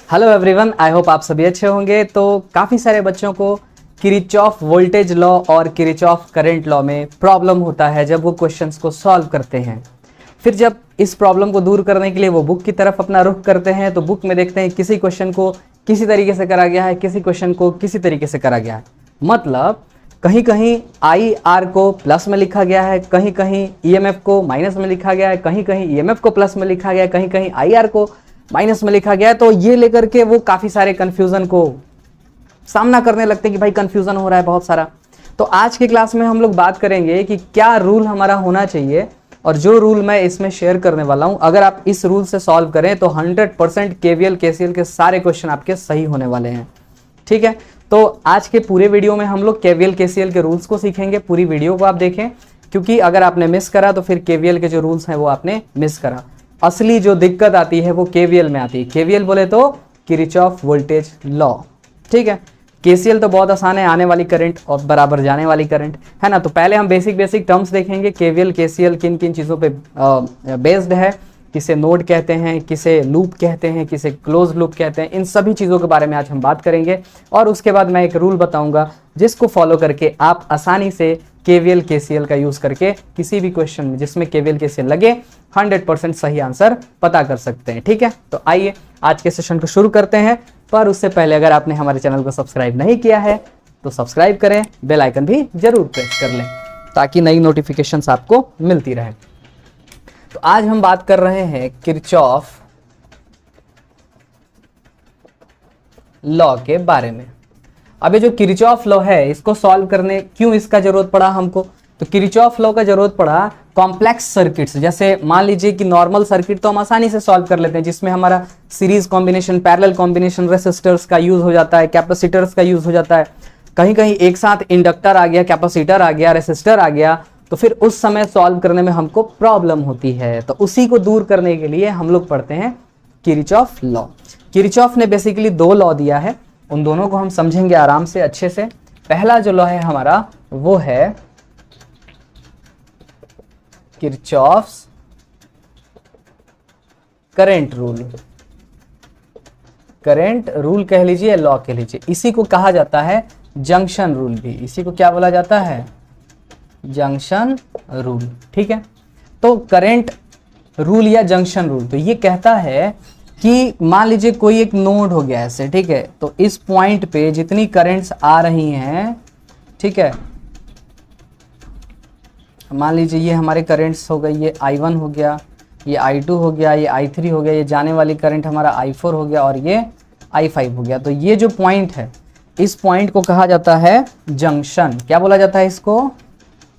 Hello everyone, I hope आप सभी अच्छे होंगे। तो काफ़ी सारे बच्चों को किरचॉफ वोल्टेज लॉ और किरचॉफ करंट लॉ में प्रॉब्लम होता है जब वो क्वेश्चंस को सॉल्व करते हैं। फिर जब इस प्रॉब्लम को दूर करने के लिए वो बुक की तरफ अपना रुख करते हैं तो बुक में देखते हैं किसी क्वेश्चन को किसी तरीके से करा गया है, किसी क्वेश्चन को किसी तरीके से करा गया है। मतलब कहीं कहीं आई आर को प्लस में लिखा गया है, कहीं कहीं ईएमएफ को माइनस में लिखा गया है, कहीं कहीं ईएमएफ को प्लस में लिखा गया है, कहीं कहीं आई आर को माइनस में लिखा गया है। तो ये लेकर के वो काफ़ी सारे कन्फ्यूज़न को सामना करने लगते हैं कि भाई कन्फ्यूज़न हो रहा है बहुत सारा। तो आज की क्लास में हम लोग बात करेंगे कि क्या रूल हमारा होना चाहिए, और जो रूल मैं इसमें शेयर करने वाला हूं, अगर आप इस रूल से सॉल्व करें तो 100% केवीएल केसीएल के सारे क्वेश्चन आपके सही होने वाले हैं। ठीक है, तो आज के पूरे वीडियो में हम लोग केवीएल केसीएल के रूल्स को सीखेंगे। पूरी वीडियो को आप देखें, क्योंकि अगर आपने मिस करा तो फिर केवीएल के जो रूल्स हैं वो आपने मिस करा। असली जो दिक्कत आती है वो केवीएल में आती है। केवीएल बोले तो किरचॉफ वोल्टेज लॉ। ठीक है, केसीएल तो बहुत आसान है, आने वाली करंट और बराबर जाने वाली करंट, है ना। तो पहले हम बेसिक टर्म्स देखेंगे, केवीएल केसीएल किन किन चीज़ों पे बेस्ड है, किसे नोड कहते हैं, किसे लूप कहते हैं, किसे क्लोज लूप कहते हैं। इन सभी चीज़ों के बारे में आज हम बात करेंगे। और उसके बाद मैं एक रूल बताऊंगा जिसको फॉलो करके आप आसानी से केवीएल केसीएल का यूज़ करके किसी भी क्वेश्चन में जिसमें केवीएल केसीएल लगे 100% सही आंसर पता कर सकते हैं। ठीक है, तो आइए आज के सेशन को शुरू करते हैं। पर उससे पहले अगर आपने हमारे चैनल को सब्सक्राइब नहीं किया है तो सब्सक्राइब करें, बेल आइकन भी जरूर प्रेस कर लें ताकि नई नोटिफिकेशंस आपको मिलती रहे। तो आज हम बात कर रहे हैं किरचॉफ लॉ के बारे में। अब ये जो किरचॉफ लॉ है इसको सॉल्व करने क्यों इसका जरूरत पड़ा हमको, तो किरचॉफ लॉ का जरूरत पड़ा कॉम्प्लेक्स सर्किट्स। जैसे मान लीजिए कि नॉर्मल सर्किट तो हम आसानी से सॉल्व कर लेते हैं, जिसमें हमारा series combination, parallel combination, resistors का यूज हो जाता है, कैपेसिटर्स का यूज हो जाता है। कहीं कहीं एक साथ इंडक्टर आ गया, कैपेसिटर आ गया, रेसिस्टर आ गया, तो फिर उस समय सॉल्व करने में हमको प्रॉब्लम होती है। तो उसी को दूर करने के लिए हम लोग पढ़ते हैं किरचॉफ लॉ। किरचॉफ ने बेसिकली दो लॉ दिया है, उन दोनों को हम समझेंगे आराम से अच्छे से। पहला जो लॉ है हमारा वो है Kirchhoff's current rule. Current rule कह लीजिए, लॉ कह लीजिए। इसी को कहा जाता है जंक्शन रूल भी। इसी को क्या बोला जाता है? Junction rule. ठीक है, तो करंट रूल या जंक्शन रूल तो ये कहता है कि मान लीजिए कोई एक नोड हो गया ऐसे, ठीक है, तो इस पॉइंट पे जितनी करंट्स आ रही हैं, ठीक है, मान लीजिए ये हमारे करंट्स हो गई, ये I1 हो गया, ये I2 हो गया, ये I3 हो गया, ये जाने वाली करंट हमारा I4 हो गया और ये I5 हो गया। तो ये जो पॉइंट है, इस पॉइंट को कहा जाता है जंक्शन। क्या बोला जाता है इसको?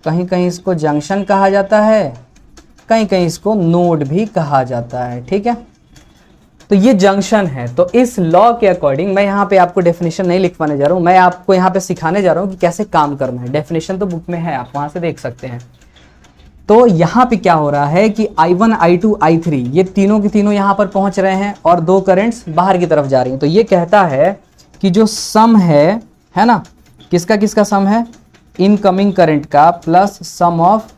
कहीं कहीं इसको जंक्शन कहा जाता है, कहीं कहीं इसको नोड भी कहा जाता है। ठीक है, तो ये जंक्शन है। तो इस लॉ के अकॉर्डिंग मैं यहाँ पे आपको डेफिनेशन नहीं लिखवाने जा रहा हूँ, मैं आपको यहाँ पे सिखाने जा रहा हूँ कि कैसे काम करना है। डेफिनेशन तो बुक में है, आप वहाँ से देख सकते हैं। तो यहाँ पे क्या हो रहा है कि I1, I2, I3 ये तीनों की तीनों यहाँ पर पहुँच रहे हैं और दो करंट्स बाहर की तरफ जा रही हैं। तो ये कहता है कि जो सम है ना, किसका किसका सम है? इनकमिंग करंट का plus sum of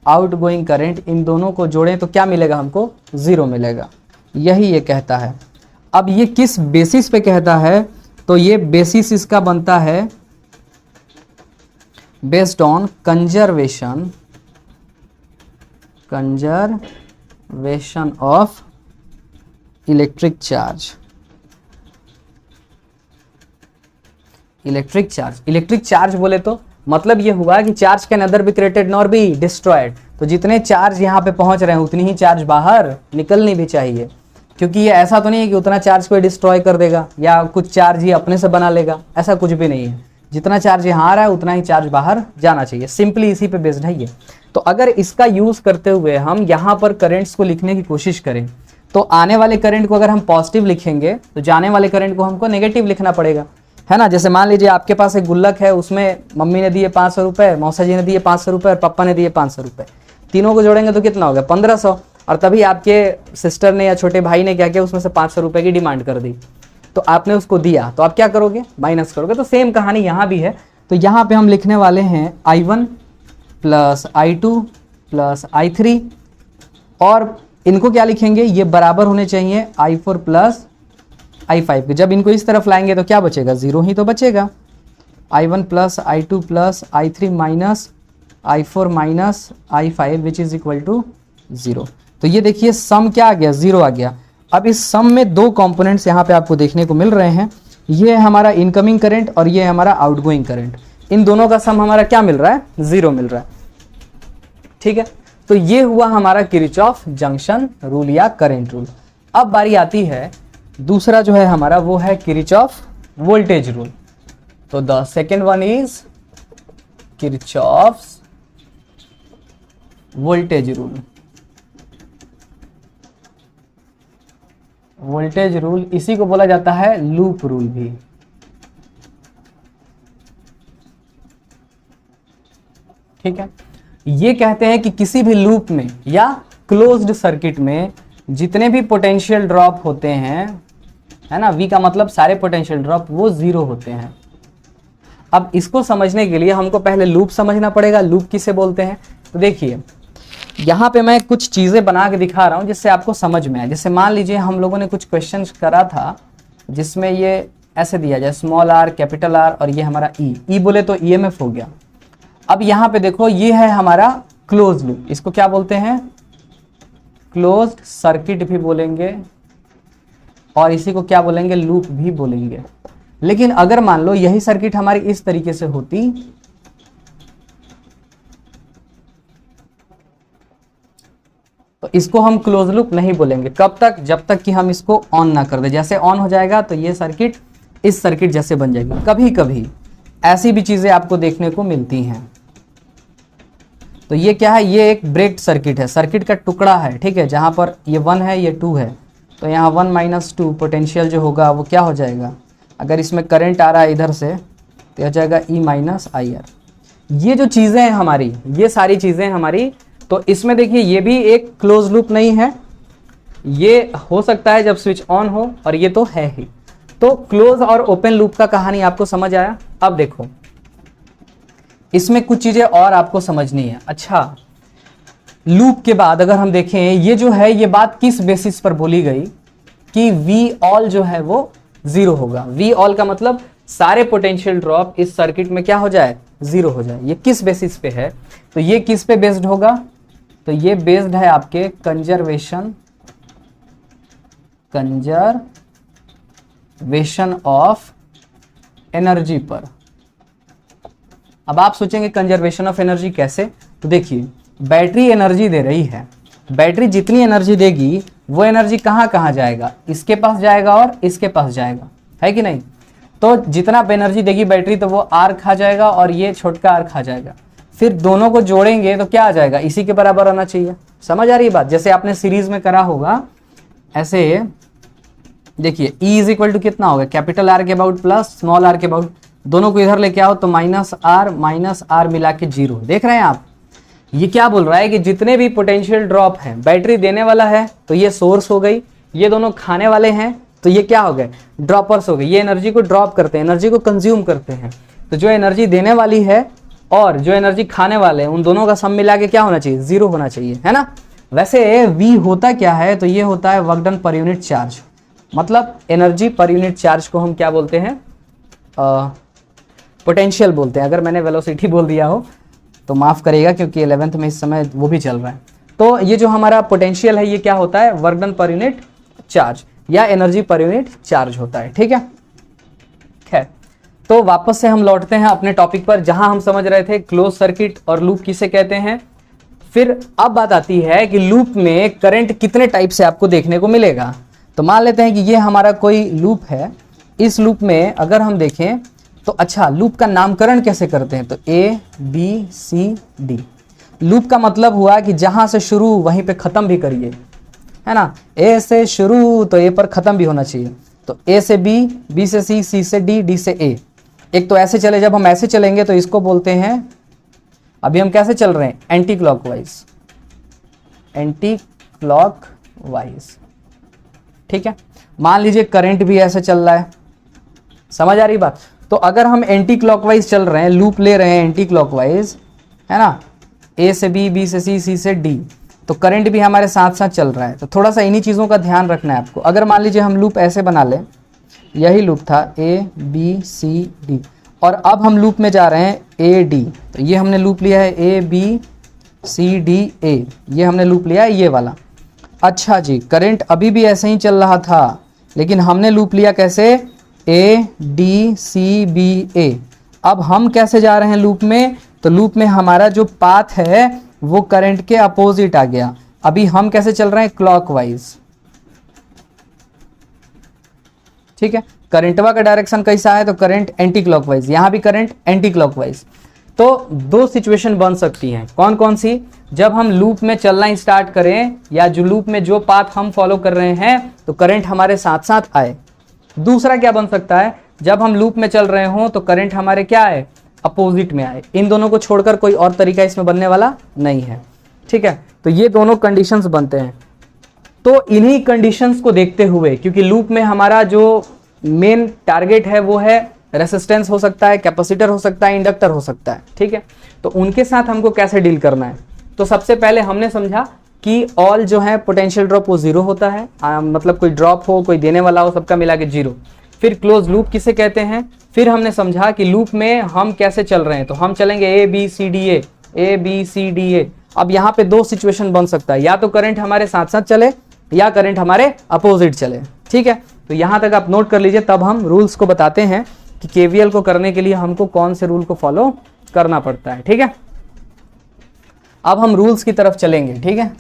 outgoing current, इन दोनों को जोड़ें तो क्या मिलेगा हमको? 0 मिलेगा। यही ये कहता है। अब ये किस बेसिस पे कहता है? तो ये बेसिस इसका बनता है based on conservation of electric charge. Electric charge बोले तो मतलब ये हुआ कि charge can nether be created nor be destroyed. तो जितने चार्ज यहाँ पे पहुंच रहे हैं उतनी ही चार्ज बाहर निकलनी भी चाहिए, क्योंकि ये ऐसा तो नहीं है कि उतना चार्ज कोई डिस्ट्रॉय कर देगा या कुछ चार्ज ही अपने से बना लेगा, ऐसा कुछ भी नहीं है। जितना चार्ज यहाँ आ रहा है उतना ही चार्ज बाहर जाना चाहिए। सिंपली इसी पे बेस्ड है ये। तो अगर इसका यूज करते हुए हम यहाँ पर करंट्स को लिखने की कोशिश करें तो आने वाले करंट को अगर हम पॉजिटिव लिखेंगे तो जाने वाले करंट को हमको नेगेटिव लिखना पड़ेगा, है ना। जैसे मान लीजिए आपके पास एक गुल्लक है, उसमें मम्मी ने दिए 500 रुपये, मौसा जी ने दिए 500 रुपये और पापा ने दिए 500 रुपये। तीनों को जोड़ेंगे तो कितना हो गया? 1500। और तभी आपके सिस्टर ने या छोटे भाई ने क्या किया, उसमें से 500 रुपये की डिमांड कर दी, तो आपने उसको दिया, तो आप क्या करोगे? माइनस करोगे। तो सेम कहानी यहाँ भी है। तो यहाँ पे हम लिखने वाले हैं I1 plus I2 plus I3, और इनको क्या लिखेंगे? ये बराबर होने चाहिए I4 प्लस I5 के, जब इनको इस तरफ लाएंगे तो क्या बचेगा, 0 ही तो बचेगा। I1 plus I2 plus I3 minus I4 minus I5 which is equal to 0। तो ये देखिए सम क्या आ गया, 0 आ गया। अब इस सम में दो कंपोनेंट्स यहाँ पे आपको देखने को मिल रहे हैं, ये है हमारा इनकमिंग करंट और ये है हमारा आउटगोइंग करंट। इन दोनों का सम हमारा क्या मिल रहा है, 0 मिल रहा है। ठीक है, तो ये हुआ हमारा किरचॉफ जंक्शन रूल या करंट रूल। अब बारी आती है दूसरा जो है हमारा, वो है किरचॉफ वोल्टेज रूल। तो the second one is Kirchhoff voltage rule. Voltage rule इसी को बोला जाता है लूप रूल भी। ठीक है, ये कहते हैं कि किसी भी लूप में या क्लोज्ड सर्किट में जितने भी पोटेंशियल ड्रॉप होते हैं, है ना, V का मतलब सारे पोटेंशियल ड्रॉप, वो 0 होते हैं। अब इसको समझने के लिए हमको पहले लूप समझना पड़ेगा। लूप किसे बोलते हैं, तो देखिए यहाँ पे मैं कुछ चीज़ें बना के दिखा रहा हूँ जिससे आपको समझ में आए। जैसे मान लीजिए हम लोगों ने कुछ क्वेश्चन करा था जिसमें ये ऐसे दिया जाए स्मॉल r कैपिटल R और ये हमारा E बोले तो EMF हो गया। अब यहाँ पे देखो ये है हमारा क्लोज लूप, इसको क्या बोलते हैं, क्लोज्ड सर्किट भी बोलेंगे और इसी को क्या बोलेंगे, लूप भी बोलेंगे। लेकिन अगर मान लो यही सर्किट हमारी इस तरीके से होती तो इसको हम क्लोज लूप नहीं बोलेंगे। कब तक, जब तक कि हम इसको ऑन ना कर दे। जैसे ऑन हो जाएगा तो ये सर्किट इस सर्किट जैसे बन जाएगी। कभी कभी ऐसी भी चीजें आपको देखने को मिलती हैं। तो ये क्या है, ये एक ब्रेक्ड सर्किट है, सर्किट का टुकड़ा है। ठीक है, जहां पर ये 1 है ये 2 है, तो यहाँ 1 - 2 पोटेंशियल जो होगा वो क्या हो जाएगा, अगर इसमें करंट आ रहा है इधर से तो हो जाएगा E - IR। ये जो चीज़ें हैं हमारी, ये सारी चीज़ें हमारी, तो इसमें देखिए ये भी एक क्लोज लूप नहीं है, ये हो सकता है जब स्विच ऑन हो और ये तो है ही। तो क्लोज और ओपन लूप का कहानी आपको समझ आया। अब देखो इसमें कुछ चीज़ें और आपको समझनी है। अच्छा, लूप के बाद अगर हम देखें ये जो है, ये बात किस बेसिस पर बोली गई कि V ऑल जो है वो 0 होगा। V ऑल का मतलब सारे पोटेंशियल ड्रॉप इस सर्किट में क्या हो जाए, 0 हो जाए। ये किस बेसिस पे है, तो ये किस पे बेस्ड होगा, तो ये बेस्ड है आपके कंजर्वेशन ऑफ एनर्जी पर। अब आप सोचेंगे कंजर्वेशन ऑफ एनर्जी कैसे, तो देखिए बैटरी एनर्जी दे रही है, बैटरी जितनी एनर्जी देगी वो एनर्जी कहाँ कहाँ जाएगा, इसके पास जाएगा और इसके पास जाएगा, है कि नहीं। तो जितना एनर्जी देगी बैटरी तो वो R खा जाएगा और ये छोटका R खा जाएगा। फिर दोनों को जोड़ेंगे तो क्या आ जाएगा, इसी के बराबर आना चाहिए। समझ आ रही है बात, जैसे आपने सीरीज में करा होगा ऐसे। देखिए E इज इक्वल टू कितना होगा, कैपिटल R के अबाउट प्लस स्मॉल r के अबाउट, दोनों को इधर लेके आओ तो -R मिला के 0। देख रहे हैं आप, ये क्या बोल रहा है कि जितने भी पोटेंशियल ड्रॉप हैं, बैटरी देने वाला है तो ये सोर्स हो गई, ये दोनों खाने वाले हैं तो ये क्या हो गए, ड्रॉपर्स हो गए। ये एनर्जी को ड्रॉप करते हैं, एनर्जी को कंज्यूम करते हैं। तो जो एनर्जी देने वाली है और जो एनर्जी खाने वाले हैं, उन दोनों का सम मिला के क्या होना चाहिए, 0 होना चाहिए, है ना। वैसे V होता क्या है, तो ये होता है work done per unit charge, मतलब एनर्जी पर यूनिट चार्ज को हम क्या बोलते हैं, पोटेंशियल बोलते हैं। अगर मैंने वेलोसिटी बोल दिया हो तो माफ़ करेगा, क्योंकि 11th में इस समय वो भी चल रहा है। तो ये जो हमारा पोटेंशियल है ये क्या होता है, work done per unit charge या एनर्जी पर यूनिट चार्ज होता है। ठीक है, खैर तो वापस से हम लौटते हैं अपने टॉपिक पर, जहां हम समझ रहे थे क्लोज सर्किट और लूप किसे कहते हैं। फिर अब बात आती है कि लूप में करंट कितने टाइप से आपको देखने को मिलेगा। तो मान लेते हैं कि ये हमारा कोई लूप है, इस लूप में अगर हम देखें तो अच्छा लूप का नामकरण कैसे करते हैं, तो A B C D। Loop का मतलब हुआ कि जहां से शुरू वहीं पे खत्म भी करिए, है ना। A से शुरू तो A पर खत्म भी होना चाहिए। तो A से B, B से C, C से D, D से A। एक तो ऐसे चले, जब हम ऐसे चलेंगे तो इसको बोलते हैं, अभी हम कैसे चल रहे हैं, एंटी क्लॉकवाइज, एंटी क्लॉकवाइज। ठीक है, मान लीजिए करंट भी ऐसे चल रहा है, समझ आ रही बात। तो अगर हम एंटी क्लॉकवाइज चल रहे हैं, लूप ले रहे हैं एंटी क्लॉकवाइज, है ना, A से B, B से C, C से D, तो करंट भी हमारे साथ साथ चल रहा है। तो थोड़ा सा इन्हीं चीज़ों का ध्यान रखना है आपको। अगर मान लीजिए हम लूप ऐसे बना लें, यही लूप था ABCD, और अब हम लूप में जा रहे हैं AD। तो ये हमने लूप लिया है ABCDA, ये हमने लूप लिया है ये वाला। अच्छा जी, करंट अभी भी ऐसे ही चल रहा था, लेकिन हमने लूप लिया कैसे, ADCBA। अब हम कैसे जा रहे हैं लूप में, तो लूप में हमारा जो पाथ है वो करंट के अपोजिट आ गया। अभी हम कैसे चल रहे हैं, क्लॉकवाइज। ठीक है, करंटवा का डायरेक्शन कैसा है, तो करंट एंटी क्लॉकवाइज, यहां भी करंट एंटी क्लॉकवाइज। तो दो सिचुएशन बन सकती हैं, कौन कौन सी, जब हम लूप में चलना स्टार्ट करें या जो लूप में जो पाथ हम फॉलो कर रहे हैं तो करंट हमारे साथ साथ आए। दूसरा क्या बन सकता है, जब हम लूप में चल रहे हों तो करंट हमारे क्या आए, अपोजिट में आए। इन दोनों को छोड़कर कोई और तरीका इसमें बनने वाला नहीं है। ठीक है, तो ये दोनों कंडीशंस बनते हैं। तो इन्हीं कंडीशंस को देखते हुए, क्योंकि लूप में हमारा जो मेन टारगेट है वो है रेसिस्टेंस हो सकता है, कैपेसिटर हो सकता है, इंडक्टर हो सकता है। ठीक है, तो उनके साथ हमको कैसे डील करना है, तो सबसे पहले हमने समझा कि ऑल जो है पोटेंशियल ड्रॉप वो जीरो होता है, मतलब कोई ड्रॉप हो, कोई देने वाला हो, सबका मिला के जीरो। फिर क्लोज लूप किसे कहते हैं, फिर हमने समझा कि लूप में हम कैसे चल रहे हैं, तो हम चलेंगे ABCDA। अब यहाँ पे दो सिचुएशन बन सकता है, या तो करंट हमारे साथ साथ चले या करंट हमारे अपोजिट चले। ठीक है, तो यहाँ तक आप नोट कर लीजिए, तब हम रूल्स को बताते हैं कि KVL को करने के लिए हमको कौन से रूल को फॉलो करना पड़ता है। ठीक है, अब हम रूल्स की तरफ चलेंगे। ठीक है,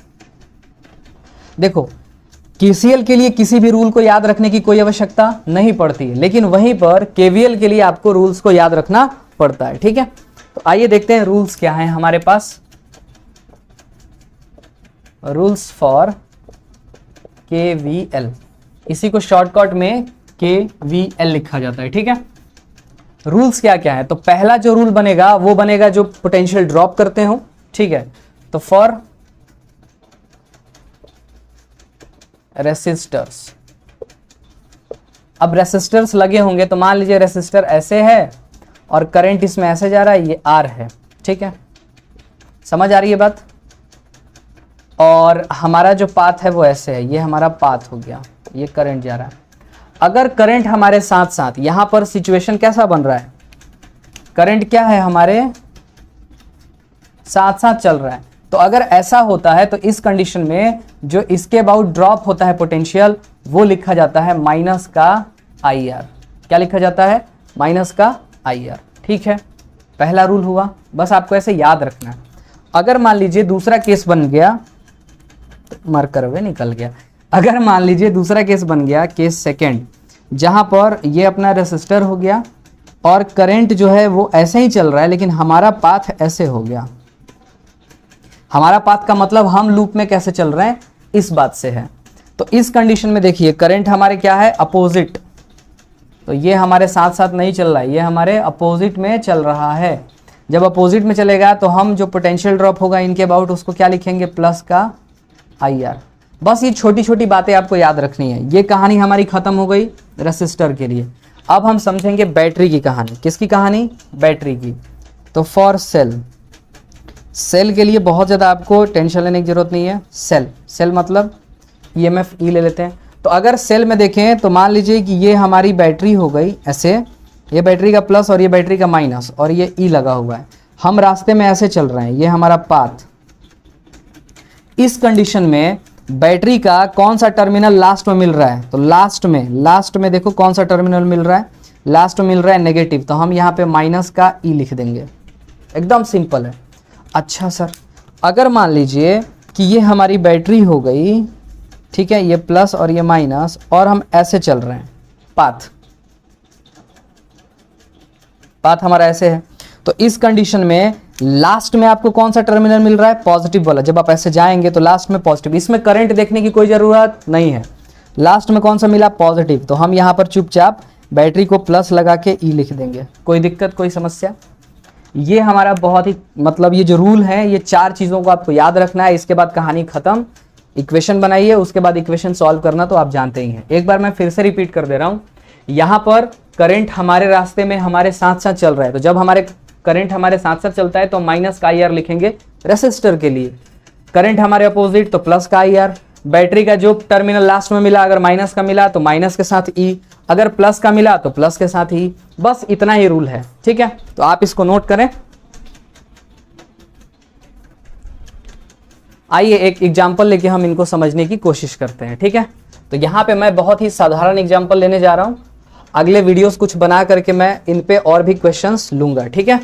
देखो KCL के लिए किसी भी रूल को याद रखने की कोई आवश्यकता नहीं पड़ती है, लेकिन वहीं पर KVL के लिए आपको रूल्स को याद रखना पड़ता है। ठीक है, तो आइए देखते हैं रूल्स क्या हैं हमारे पास। रूल्स फॉर KVL, इसी को शॉर्टकट में KVL लिखा जाता है। ठीक है, रूल्स क्या क्या है, तो पहला जो रूल बनेगा वो बनेगा जो पोटेंशियल ड्रॉप करते हो। ठीक है, तो फॉर रेसिस्टर्स, अब रेसिस्टर्स लगे होंगे, तो मान लीजिए रेसिस्टर ऐसे है और करंट इसमें ऐसे जा रहा है, ये R है। ठीक है, समझ आ रही है बात, और हमारा जो पाथ है वो ऐसे है, ये हमारा पाथ हो गया, ये करंट जा रहा है। अगर करंट हमारे साथ साथ, यहां पर सिचुएशन कैसा बन रहा है, करंट क्या है हमारे साथ साथ चल रहा है, तो अगर ऐसा होता है तो इस कंडीशन में जो इसके अबाउट ड्रॉप होता है पोटेंशियल, वो लिखा जाता है माइनस का IR। क्या लिखा जाता है, माइनस का IR। ठीक है, पहला रूल हुआ, बस आपको ऐसे याद रखना है। अगर मान लीजिए दूसरा केस बन गया, मार्कर हुए निकल गया, अगर मान लीजिए दूसरा केस बन गया, केस सेकंड, जहां पर ये अपना रेसिस्टर हो गया और करंट जो है वो ऐसे ही चल रहा है, लेकिन हमारा पाथ ऐसे हो गया। हमारा पाथ का मतलब हम लूप में कैसे चल रहे हैं इस बात से है। तो इस कंडीशन में देखिए करंट हमारे क्या है, अपोजिट, तो ये हमारे साथ साथ नहीं चल रहा है, ये हमारे अपोजिट में चल रहा है। जब अपोजिट में चलेगा तो हम जो पोटेंशियल ड्रॉप होगा इनके अबाउट, उसको क्या लिखेंगे, प्लस का IR। बस ये छोटी छोटी बातें आपको याद रखनी है। ये कहानी हमारी खत्म हो गई रेसिस्टर के लिए। अब हम समझेंगे बैटरी की कहानी। किसकी कहानी, बैटरी की। तो फॉर सेल, सेल के लिए बहुत ज़्यादा आपको टेंशन लेने की जरूरत नहीं है। सेल मतलब EMF E ले लेते हैं। तो अगर सेल में देखें तो मान लीजिए कि ये हमारी बैटरी हो गई ऐसे, ये बैटरी का प्लस और ये बैटरी का माइनस और ये E लगा हुआ है। हम रास्ते में ऐसे चल रहे हैं, ये हमारा पाथ। इस कंडीशन में बैटरी का कौन सा टर्मिनल लास्ट में मिल रहा है, तो लास्ट में देखो कौन सा टर्मिनल मिल रहा है, लास्ट में मिल रहा है नेगेटिव, तो हम यहाँ पे माइनस का E लिख देंगे। एकदम सिंपल है। अच्छा सर, अगर मान लीजिए कि ये हमारी बैटरी हो गई, ठीक है, ये प्लस और ये माइनस, और हम ऐसे चल रहे हैं, पाथ हमारा ऐसे है, तो इस कंडीशन में लास्ट में आपको कौन सा टर्मिनल मिल रहा है, पॉजिटिव वाला। जब आप ऐसे जाएंगे तो लास्ट में पॉजिटिव, इसमें करंट देखने की कोई ज़रूरत नहीं है। लास्ट में कौन सा मिला, पॉजिटिव, तो हम यहाँ पर चुपचाप बैटरी को प्लस लगा के E लिख देंगे। कोई दिक्कत, कोई समस्या? ये हमारा बहुत ही मतलब ये जो रूल है, ये 4 चीज़ों को आपको याद रखना है। इसके बाद कहानी खत्म। इक्वेशन बनाइए, उसके बाद इक्वेशन सॉल्व करना तो आप जानते ही हैं। एक बार मैं फिर से रिपीट कर दे रहा हूँ। यहाँ पर करंट हमारे रास्ते में हमारे साथ साथ चल रहा है, तो जब हमारे करंट हमारे साथ साथ चलता है तो माइनस का IR लिखेंगे रेसिस्टर के लिए। करंट हमारे अपोजिट तो प्लस का IR। बैटरी का जो टर्मिनल लास्ट में मिला, अगर माइनस का मिला तो माइनस के साथ ई, अगर प्लस का मिला तो प्लस के साथ ई, बस इतना ही रूल है। ठीक है, तो आप इसको नोट करें। आइए एक एग्जाम्पल लेके हम इनको समझने की कोशिश करते हैं। ठीक है, तो यहाँ पे मैं बहुत ही साधारण एग्जाम्पल लेने जा रहा हूँ, अगले वीडियोस कुछ बना करके मैं इन पे और भी क्वेश्चंस लूंगा। ठीक है,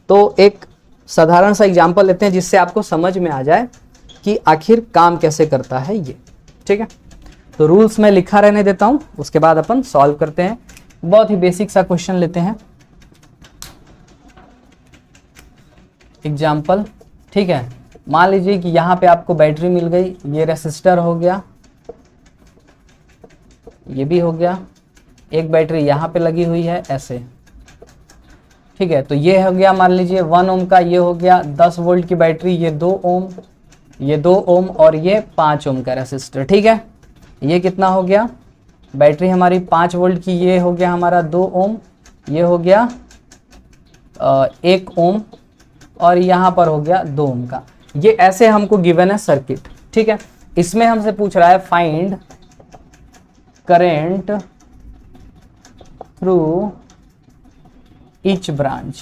तो एक साधारण सा एग्जाम्पल लेते हैं जिससे आपको समझ में आ जाए कि आखिर काम कैसे करता है ये। ठीक है, तो रूल्स में लिखा रहने देता हूँ, उसके बाद अपन सॉल्व करते हैं। बहुत ही बेसिक सा क्वेश्चन लेते हैं, एग्जाम्पल। ठीक है, मान लीजिए कि यहाँ पे आपको बैटरी मिल गई, ये रेसिस्टर हो गया, ये भी हो गया, एक बैटरी यहाँ पे लगी हुई है ऐसे। ठीक है, तो ये हो गया मान लीजिए 1 ओम का, ये हो गया 10 वोल्ट की बैटरी, ये 2 ओम, ये 2 ओम और ये 5 ओम का रेसिस्टर। ठीक है, ये कितना हो गया, बैटरी हमारी 5 वोल्ट की, ये हो गया हमारा 2 ओम, ये हो गया 1 ओम और यहाँ पर हो गया 2 ओम का। ये ऐसे हमको गिवन है सर्किट। ठीक है, इसमें हमसे पूछ रहा है find current through each branch.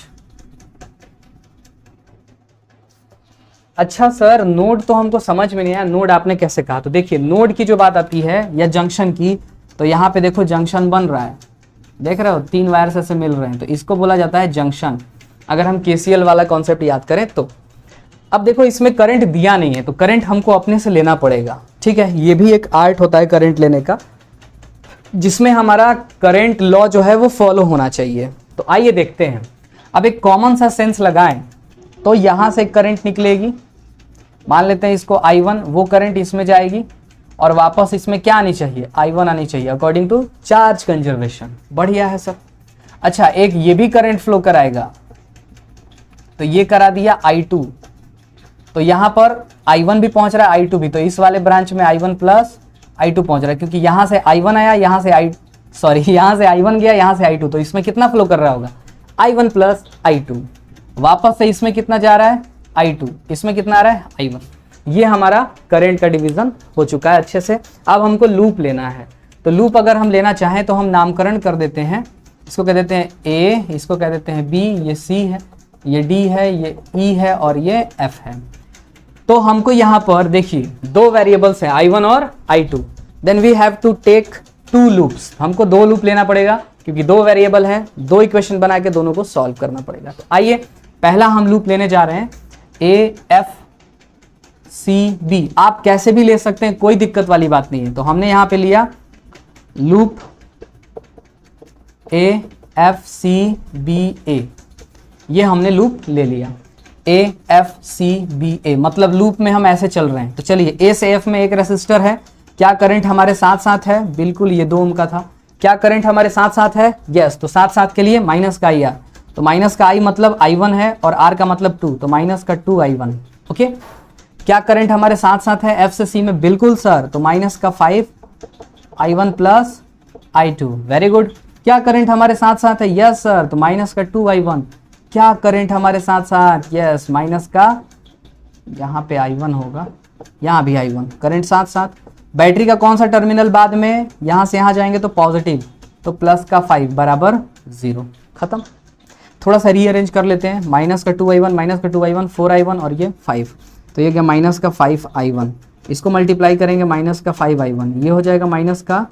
अच्छा सर, नोड तो हमको समझ में नहीं आया, नोड आपने कैसे कहा? तो देखिए, नोड की जो बात आती है या जंक्शन की, तो यहाँ पे देखो जंक्शन बन रहा है, देख रहे हो 3 वायर से मिल रहे हैं, तो इसको बोला जाता है जंक्शन, अगर हम केसीएल वाला कॉन्सेप्ट याद करें तो। अब देखो इसमें करंट दिया नहीं है, तो करंट हमको अपने से लेना पड़ेगा। ठीक है, ये भी एक आर्ट होता है करंट लेने का, जिसमें हमारा करंट लॉ जो है वो फॉलो होना चाहिए। तो आइए देखते हैं। अब एक कॉमन सा सेंस लगाएं तो यहाँ से करंट निकलेगी, मान लेते हैं इसको I1, वो करंट इसमें जाएगी और वापस इसमें क्या आनी चाहिए, I1 आनी चाहिए अकॉर्डिंग टू चार्ज कंजर्वेशन। बढ़िया है सर। अच्छा, एक ये भी करंट फ्लो कराएगा, तो ये करा दिया I2, तो यहाँ पर I1 भी पहुंच रहा है, I2 भी, तो इस वाले ब्रांच में I1 प्लस I2 पहुंच रहा है, क्योंकि यहाँ से I1 आया, यहाँ से यहाँ से I1 गया, यहाँ से I2, तो इसमें कितना फ्लो कर रहा होगा, I1 प्लस I2। वापस से इसमें कितना जा रहा है, I2, इसमें कितना आ रहा है, I1। ये हमारा करंट का डिवीजन हो चुका है अच्छे से। अब हमको लूप लेना है, तो लूप अगर हम लेना चाहें तो हम नामकरण कर देते हैं, इसको कह देते हैं A, इसको कह देते हैं B, ये C है, ये D है, ये E है और ये F है। तो हमको यहाँ पर देखिए 2 वेरिएबल्स हैं, I1 और I2, then we have to take 2 loops, हमको 2 लूप लेना पड़ेगा क्योंकि 2 वेरिएबल है, 2 इक्वेशन बना के दोनों को सॉल्व करना पड़ेगा। तो आइए पहला हम लूप लेने जा रहे हैं A F C B, आप कैसे भी ले सकते हैं, कोई दिक्कत वाली बात नहीं है। तो हमने यहाँ पे लिया loop A F C B A, ये हमने लूप ले लिया A F C B A, मतलब लूप में हम ऐसे चल रहे हैं। तो चलिए A से F में एक रेसिस्टर है, क्या करंट हमारे साथ साथ है, बिल्कुल ये 2 ओम का था, क्या करंट हमारे साथ साथ है, यस, तो साथ साथ के लिए माइनस का IR, तो माइनस का I मतलब I1 है और R का मतलब 2, तो माइनस का 2 I1। ओके, क्या करंट हमारे साथ साथ है F से C में, बिल्कुल सर, तो माइनस का 5 I1 plus I2, very good. क्या करंट हमारे साथ साथ है, यस सर, तो माइनस का 2 I1। क्या करंट हमारे साथ साथ, यस, माइनस का, यहाँ पे I1 होगा, यहाँ भी I1, करंट साथ साथ। बैटरी का कौन सा टर्मिनल बाद में, यहाँ से यहाँ जाएंगे तो पॉजिटिव, तो प्लस का 5 बराबर 0, खत्म। थोड़ा सा रीअरेंज कर लेते हैं, माइनस का 2I1, माइनस का 2I1, 4I1 और ये 5, तो ये क्या माइनस का 5I1, इसको मल्टीप्लाई करेंगे माइनस का 5I1, ये हो जाएगा माइनस का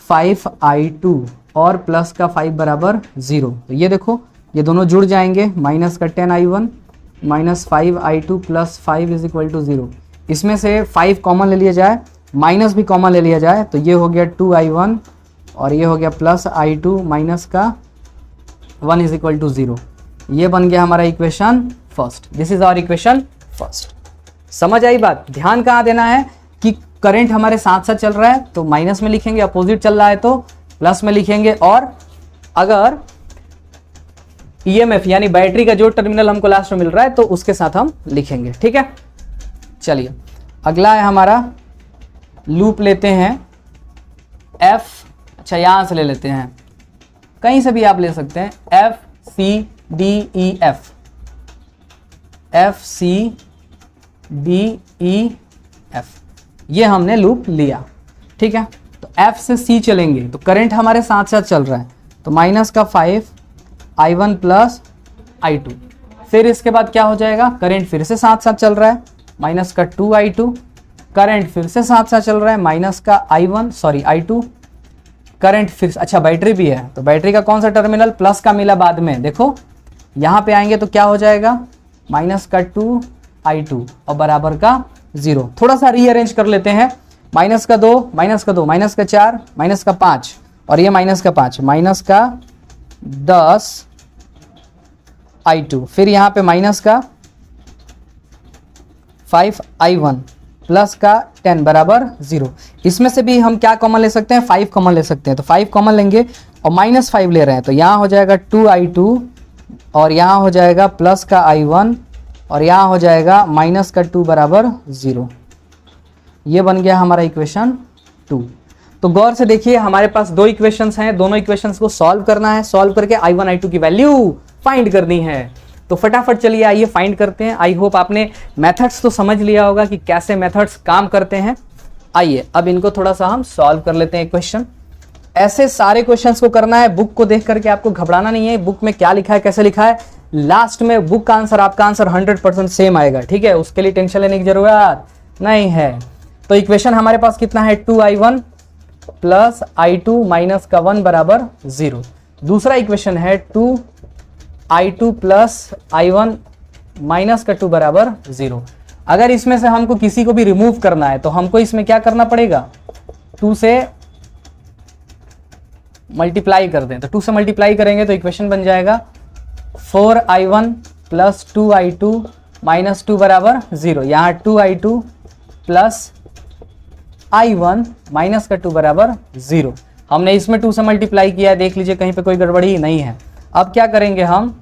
5I2 और प्लस का 5 बराबर 0। तो ये देखो ये दोनों जुड़ जाएंगे, माइनस का 10I1 minus 5I2 plus 5 is equal to 0। इसमें से 5 कॉमन ले लिया जाए, माइनस भी कॉमन ले लिया जाए, तो ये हो गया 2I1 और ये हो गया प्लस I2 माइनस का 1 इज इक्वल टू 0। ये बन गया हमारा equation first, this is our equation first. समझ आई बात? ध्यान कहाँ देना है कि करंट हमारे साथ साथ चल रहा है तो माइनस में लिखेंगे, अपोजिट चल रहा है तो प्लस में लिखेंगे, और अगर ईएमएफ यानी बैटरी का जो टर्मिनल हमको लास्ट में मिल रहा है तो उसके साथ हम लिखेंगे। ठीक है, चलिए अगला है हमारा लूप लेते हैं F, अच्छा यहां से ले लेते हैं, कहीं से भी आप ले सकते हैं, F C D E F, F C D E F, ये हमने लूप लिया, ठीक है। तो F से C चलेंगे तो करंट हमारे साथ साथ चल रहा है, तो माइनस का 5i1 प्लस i2। फिर इसके बाद क्या हो जाएगा, करंट फिर से साथ साथ चल रहा है, माइनस का 2i2, करंट फिर से साथ साथ चल रहा है, माइनस का i2, करंट फिर, अच्छा बैटरी भी है तो बैटरी का कौन सा टर्मिनल, प्लस का मिला बाद में, देखो यहाँ पे आएंगे तो क्या हो जाएगा, माइनस का 2i2 और बराबर का 0। थोड़ा सा रीअरेंज कर लेते हैं, माइनस का 2, माइनस का 2, माइनस का 4, माइनस का 5 और ये माइनस का 5, माइनस का 10i2, फिर यहाँ पे माइनस का 5i1 प्लस का 10 बराबर 0। इसमें से भी हम क्या कॉमन ले सकते हैं, 5 कॉमन ले सकते हैं, तो 5 कॉमन लेंगे और माइनस 5 ले रहे हैं तो यहाँ हो जाएगा 2i2 और यहाँ हो जाएगा प्लस का i1 और यहाँ हो जाएगा माइनस का 2 बराबर 0। ये बन गया हमारा इक्वेशन 2। तो गौर से देखिए हमारे पास दो इक्वेशंस हैं, दोनों इक्वेशंस को सॉल्व करना है, सॉल्व करके i1 i2 की वैल्यू फाइंड करनी है। तो फटाफट चलिए आइए फाइंड करते हैं। आई होप आपने मेथड्स तो समझ लिया होगा कि कैसे मेथड्स काम करते हैं। आइए अब इनको थोड़ा सा हम सॉल्व कर लेते हैं क्वेश्चन। ऐसे सारे क्वेश्चंस को करना है, बुक को देख करके आपको घबराना नहीं है, बुक में क्या लिखा है कैसे लिखा है, लास्ट में बुक का आंसर आपका आंसर 100% सेम आएगा, ठीक है, उसके लिए टेंशन लेने की जरूरत नहीं है। तो इक्वेशन हमारे पास कितना है, 2i1 प्लस i2 माइनस का 1 बराबर 0। दूसरा इक्वेशन है 2i2 प्लस i1 माइनस का 2 बराबर 0। अगर इसमें से हमको किसी को भी रिमूव करना है तो हमको इसमें क्या करना पड़ेगा, 2 से मल्टीप्लाई कर दें, तो 2 से मल्टीप्लाई करेंगे तो इक्वेशन बन जाएगा 4i1 प्लस 2i2 माइनस 2 बराबर 0। यहाँ 2i2 प्लस i1 माइनस का 2 बराबर 0। हमने इसमें 2 से मल्टीप्लाई किया है, देख लीजिए कहीं पे कोई गड़बड़ी नहीं है। अब क्या करेंगे हम,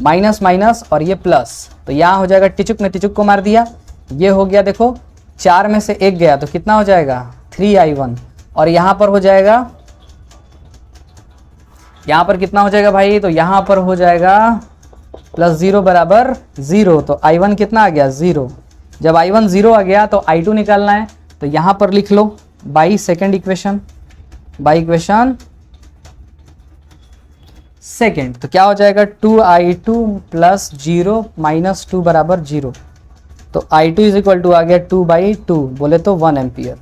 माइनस माइनस और ये प्लस, तो यहाँ हो जाएगा टिचुक ने टिचुक को मार दिया, ये हो गया, देखो 4 में से 1 गया तो कितना हो जाएगा 3i1 और यहाँ पर हो जाएगा, यहाँ पर कितना हो जाएगा भाई, तो यहाँ पर हो जाएगा प्लस 0 बराबर 0। तो i1 कितना आ गया 0। जब i1 0 आ गया तो i2 निकालना है, तो यहाँ पर लिख लो by second equation, by equation second, तो क्या हो जाएगा 2i2 प्लस 0 माइनस 2 बराबर 0। तो i2 इज इक्वल टू आ गया 2/2, बोले तो 1 एम्पियर।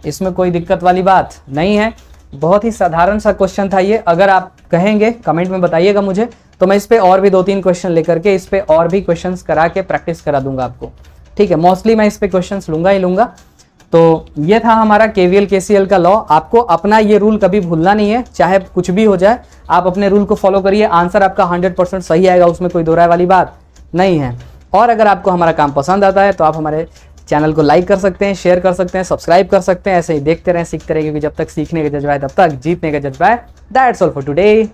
इसमें कोई दिक्कत वाली बात नहीं है, बहुत ही साधारण सा क्वेश्चन था ये। अगर आप कहेंगे कमेंट में बताइएगा मुझे, तो मैं इस पे और भी 2-3 क्वेश्चन लेकर के इस पे और भी क्वेश्चंस करा के प्रैक्टिस करा दूंगा आपको, ठीक है। मोस्टली मैं इस पे क्वेश्चंस लूंगा ही लूंगा। तो ये था हमारा KVL KCL का लॉ। आपको अपना ये रूल कभी भूलना नहीं है, चाहे कुछ भी हो जाए, आप अपने रूल को फॉलो करिए, आंसर आपका 100% सही आएगा, उसमें कोई दो राय वाली बात नहीं है। और अगर आपको हमारा काम पसंद आता है तो आप हमारे चैनल को लाइक कर सकते हैं, शेयर कर सकते हैं, सब्सक्राइब कर सकते हैं। ऐसे ही देखते रहें, सीखते रहें, क्योंकि जब तक सीखने का जज्बा है तब तक जीतने का जज्बा है। That's all for today.